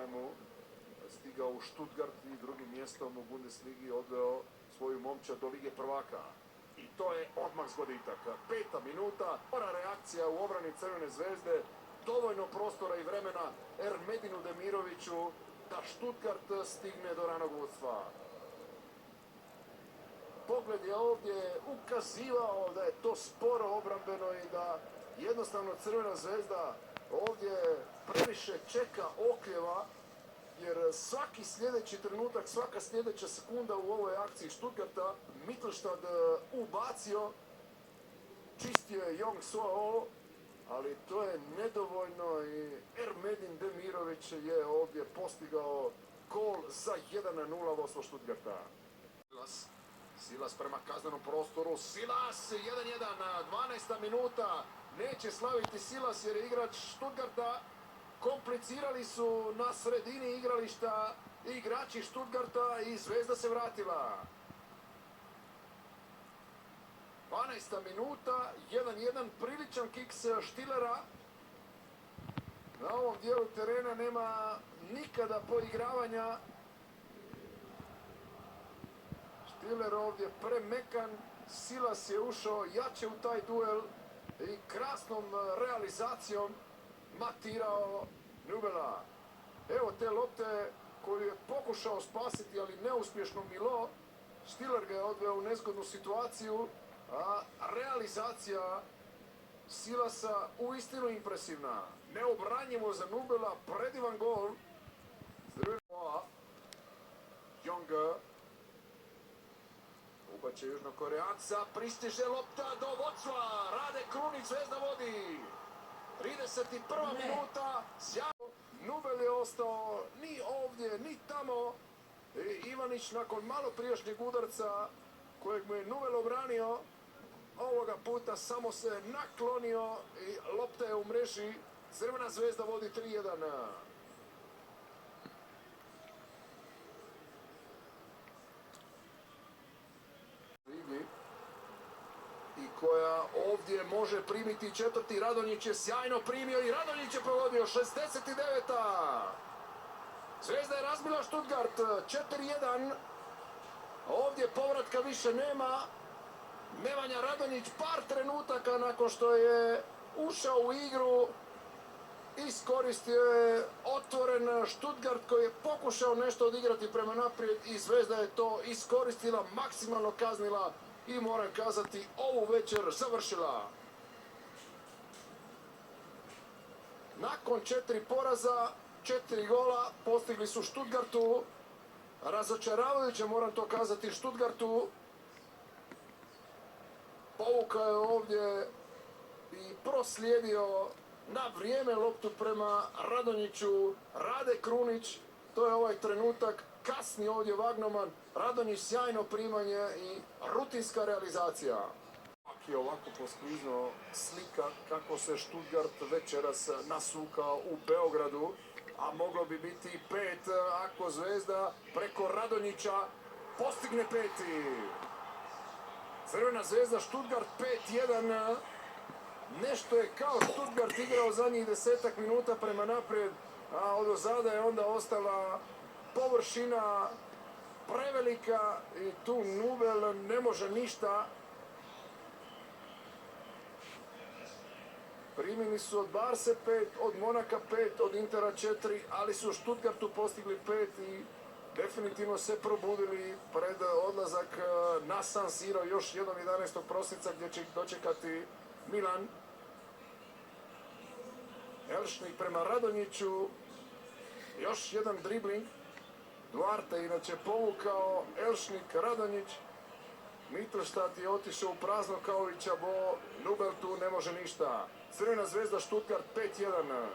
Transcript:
najmu stigao u Stuttgart i drugim mjestom u Bundesligi odveo svoju momčad do Lige prvaka. I to je odmah zgoditak. 5. minuta, mora reakcija u obrani Crvene zvezde, dovoljno prostora i vremena Ermedinu Demiroviću da Stuttgart stigne do ranog vodstva. Pogled je ovdje ukazivao da je to sporo obrambeno i da jednostavno Crvena zvezda ovdje previše čeka, okljeva, jer svaki sljedeći trenutak, svaka sljedeća sekunda u ovoj akciji Stuttgarta Mittelstad ubacio, čistio je Jong Soao, ali to je nedovoljno i Ermedin Demirović je ovdje postigao gol za 1:0 vodstvo Stuttgarta. Silas prema kaznenom prostoru, Silas 1:1, 12. minuta, neće slaviti Silas jer je igrač Stuttgarta. Komplicirali su na sredini igrališta igrači Stuttgarta i Zvezda se vratila. 12. minuta, 1:1, priličan kiks Stillera. Na ovom dijelu terena nema nikada poigravanja. Stiller ovdje premekan, Silas je ušao jače u taj duel i krasnom realizacijom matirao Nubela. Evo te lopte koju je pokušao spasiti, ali neuspješno Milo. Stiller ga je odveo u nezgodnu situaciju, a realizacija Silasa uistinu impresivna. Neobranjivo za Nubela, predivan gol. Jong ubače Južnokoreanca, pristiže lopta do vodstva, Rade Krunić, Zvezda vodi. 31. minuta, sjajno. Nubel je ostao ni ovdje, ni tamo. Ivanić nakon malo prijašnjeg udarca kojeg mu je Nubel obranio, ovoga puta samo se naklonio i lopta je u mreži. Crvena Zvezda vodi 3:1. I koja ovdje može primiti četvrti. Radonjić je sjajno primio i Radonjić je pogodio. 69. Zvezda je razbila Stuttgart 4:1. Ovdje povratka više nema. Nemanja Radonjić par trenutaka nakon što je ušao u igru iskoristio je otvoren Stuttgart koji je pokušao nešto odigrati prema naprijed i Zvezda je to iskoristila, maksimalno kaznila i moram kazati ovu večer završila. Nakon 4 poraza, 4 gola postigli su Stuttgartu. Razočaravajuće, moram to kazati, Stuttgartu. Povukao je ovdje i proslijedio na vrijeme loptu prema Radonjiću. Rade Krunić, to je ovaj trenutak. Kasni ovdje Vagnoman, Radonjić sjajno primanje i rutinska realizacija. Je ovako posklizno slika kako se Stuttgart večeras nasukao u Beogradu, a moglo bi biti 5 ako Zvezda preko Radonjića postigne 5. Crvena Zvezda Stuttgart 5:1. Nešto je kao Stuttgart igrao zadnjih 10 minuta prema naprijed, a od ozada je onda ostala površina prevelika i tu Nubel ne može ništa. Primili su od Barse 5, od Monaka 5, od Intera 4, ali su u Stuttgartu postigli 5 i definitivno se probudili pred odlazak na San Siro još jednom 11. prosinca gdje će ih dočekati Milan. Elšnik prema Radonjiću, još jedan dribling. Duarte inače povukao, Elšnik, Radonjić. Mittelstad je otišao u prazno kao i Čabo, Nubel tu ne može ništa. Crvena Zvezda Stuttgart 5:1.